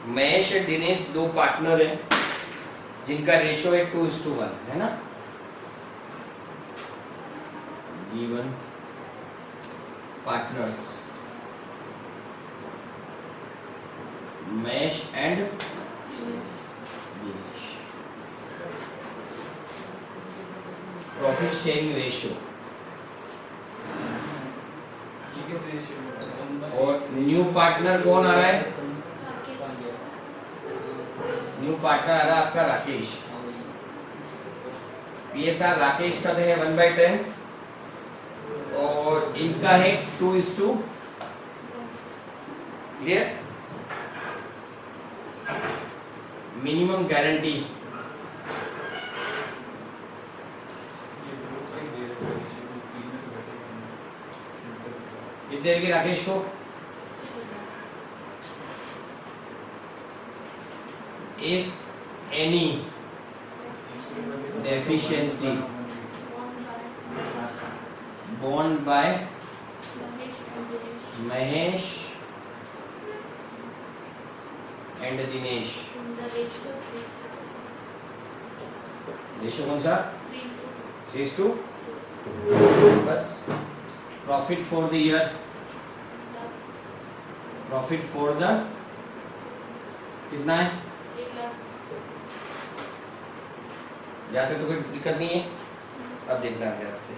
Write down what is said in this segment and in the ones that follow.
महेश और दिनेश दो पार्टनर हैं जिनका रेशो है 2:1, है ना। Given partners Mahesh and Dinesh. Profit sharing ratio और न्यू पार्टनर कौन आ रहा है? न्यू पार्टनर आ रहा है आपका राकेश। पीएसआर राकेश का है 1/10 और इनका है 2:2। क्लियर। मिनिमम गारंटी कितने देगी राकेश को? If any deficiency borne by Mahesh and Dinesh, ratio कौन सा? 3:2। बस profit for the year, profit for the कितना है? 1,00,000। जाते तो कोई दिक्कत नहीं है। अब देखना है ध्यान से।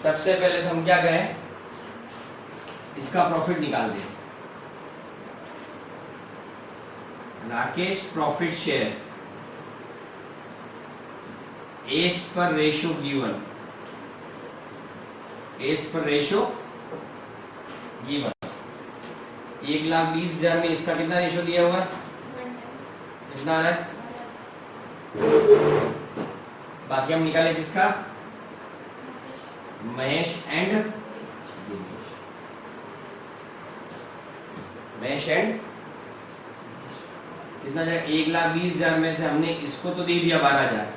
सबसे पहले तो हम क्या करें, इसका प्रॉफिट निकाल दें। Rakesh profit share as per ratio given, as per ratio given 1,20,000 में इसका कितना रेशो दिया हुआ है? कितना आ रहा है? बाकी हम निकाले किसका? महेश एंड दिनेश। महेश एंड कितना जाएगा? 1,20,000 में से हमने इसको तो दे दिया 12,000,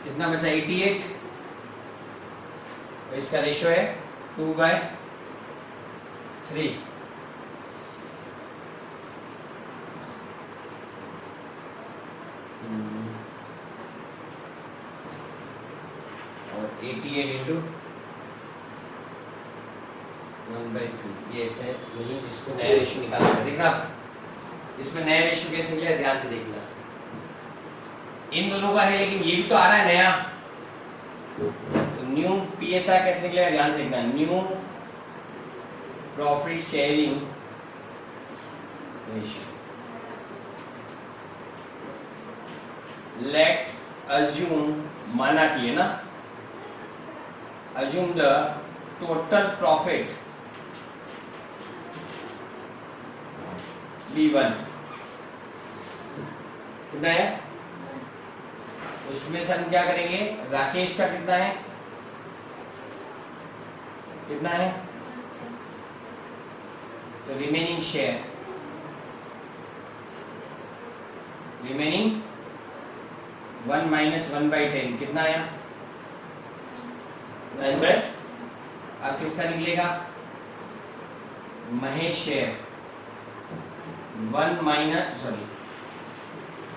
कितना बचा? 88। तो इसका रेशो है 2/3। और 88 इंटू 1/3 ये ऐसे नहीं, इसको नया रेशो निकालना है। देखना इसमें नया रेशो कैसे निकलेगा, ध्यान से देखना। इन दोनों का है लेकिन ये भी तो आ रहा है नया, तो न्यू पीएसआर कैसे निकलेगा, ध्यान से देखना। New profit sharing ratio. Late assume, माना कि है ना, assume the total profit B1 कितना है? उसमें से हम क्या करेंगे, राकेश का कितना है? कितना है? तो रिमेनिंग शेयर, रिमेनिंग 1 - 1/10 कितना आया? 9/। अब किसका निकलेगा? महेश शेयर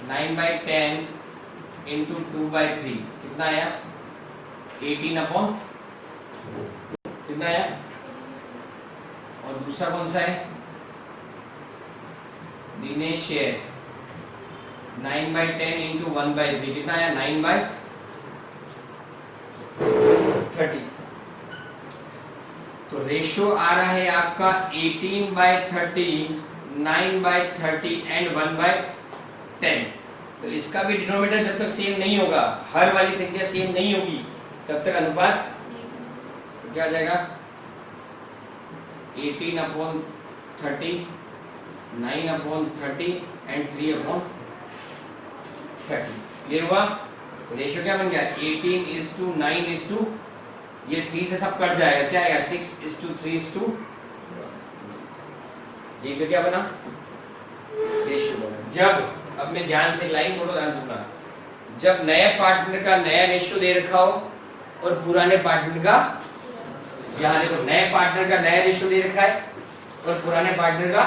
9/10 इंटू 2/3 कितना आया? 18 कितना आया? और दूसरा कौन सा है? दिनेश शेयर 9/10 इंटू 1/3 कितना आया? 9/30। तो रेशो आ रहा है आपका 18/30, 9/30 एंड 1/10। तो इसका भी डिनोमिनेटर जब तक सेम नहीं होगा, हर वाली संख्या सेम नहीं होगी, तब तक अनुपात क्या आ जाएगा? 18/30, 9/30 एंड 3/30। क्लियर हुआ? रेशियो क्या बन गया? 18:9, ये 3 से सब कट जाएगा, क्या आएगा? 6:3:1। ये तो क्या बना? रेशियो बना। जब, अब मैं ध्यान से लाइन बोलो, ध्यान सुनना। जब नए पार्टनर का नया रेशियो दे रखा हो और पुराने पार्टनर का, यहाँ देखो, नए पार्टनर का नया रेशियो दे रखा है और पुराने पार्टनर का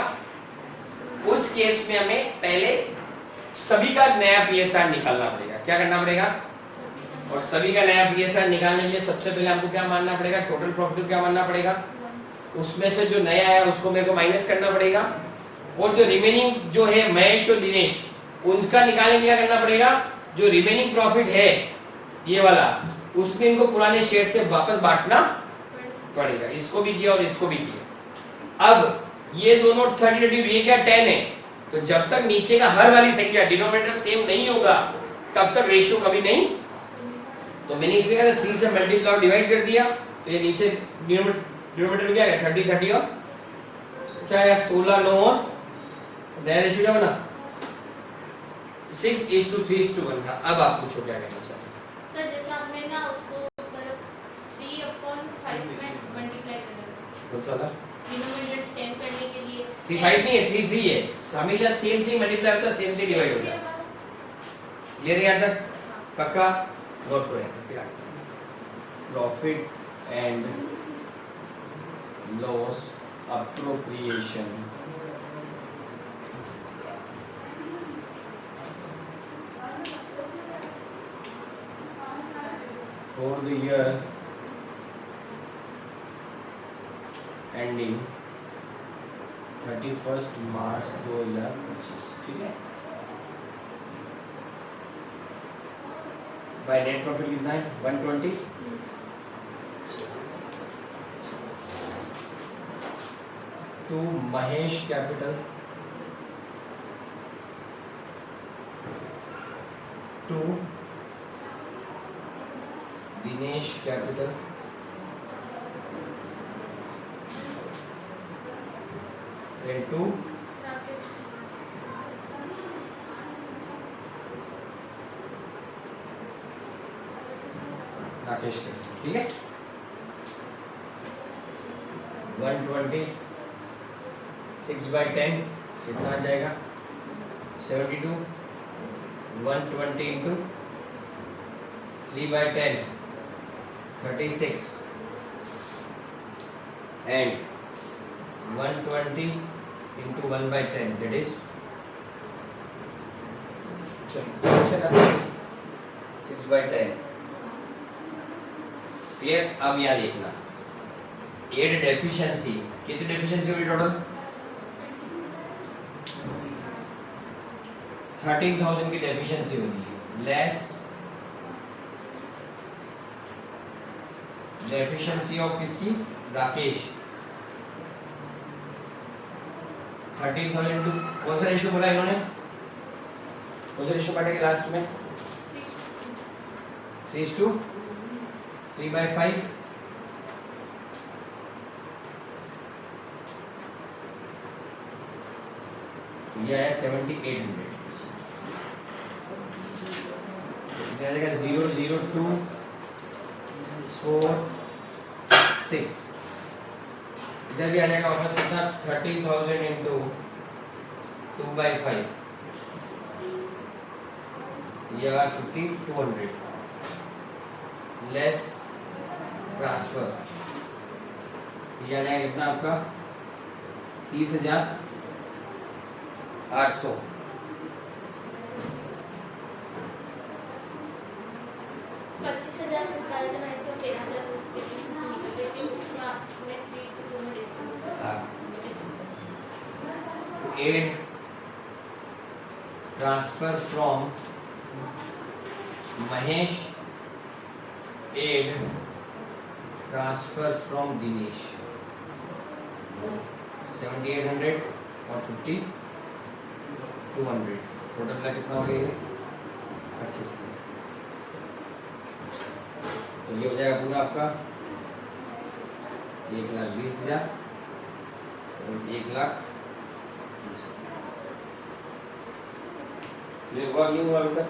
उस केस में हमें पहले सभी का नया पीएसआर निकालना पड़ेगा। क्या करना पड़ेगा? और सभी का नया पीएसआर निकालने के लिए सबसे पहले हमको क्या मानना पड़ेगा? टोटल प्रॉफिट क्या मानना पड़ेगा? उसमें से जो नया है उसको मेरे को माइनस करना पड़ेगा, और जो रिमेनिंग जो है महेश और दिनेश उनका निकालने के लिए क्या करना पड़ेगा? जो रिमेनिंग प्रॉफिट है ये वाला, उसमें इनको पुराने शेयर से वापस बांटना पड़ेगा। इसको भी किया और इसको भी किया। अब ये दोनों 30 ये क्या 10 है, तो जब तक नीचे का हर वाली संख्या डिनोमिनेटर सेम नहीं होगा तब तक रेशियो कभी नहीं। तो मैंने इसमें 3 से मल्टीप्लाई और डिवाइड कर दिया, तो ये नीचे डिनोमिनेटर में क्या है 30 और क्या है 16 9 और नया रेशियो क्या बना 6:3:1 था। अब आप पूछो क्या कहना चाहते हैं? सर जैसा हमने ना उसको मतलब 3/5 में मल्टीप्लाई करना है। कौन सा वाला? डिनोमिनेटर सेम करने के लिए 3/5 नहीं है 3/3 है। हमेशा सेम से मल्टीप्लाई होता है, सेम से डिवाइड होता है। क्लियर है यहाँ तक? पक्का? नोट करो फिर profit and loss appropriation for the year ending 31 March 2025। ठीक है। बाय नेट प्रॉफिट कितना है 120। To Mahesh capital to Dinesh capital and to Rakesh capital. ठीक है। 120 6/10 कितना आ जाएगा 72। 120 into 3/10 36 and 120 into 1/10 that is 6/10। Clear? अब यहाँ देखना एड डेफिशिएंसी कितनी डेफिशिएंसी हुई टोटल 13,000 की डेफिशिएंसी होगी लेस डेफिशिएंसी ऑफ किसकी राकेश 13,000 इंटू कौन सा रेशियो बोला इन्होंने? कौन सा रेशियो काटेंगे लास्ट में 3:3/5। यह है 7800। इधर आ जाएगा 00246। इधर भी आ जाएगा वापस कितना 13,000 इंटू 2/5 ये 5200 लेस ट्रांसफर ये आ जाएगा कितना आपका 30,800। Aid transfer from Mahesh, aid transfer from Dinesh 7800 और 5200 टोटल का कितना हो गया 25। तो ये हो जाएगा पूरा आपका 1,20,000 और 1,00,000। ये हुआ नहीं हुआ अभी तक?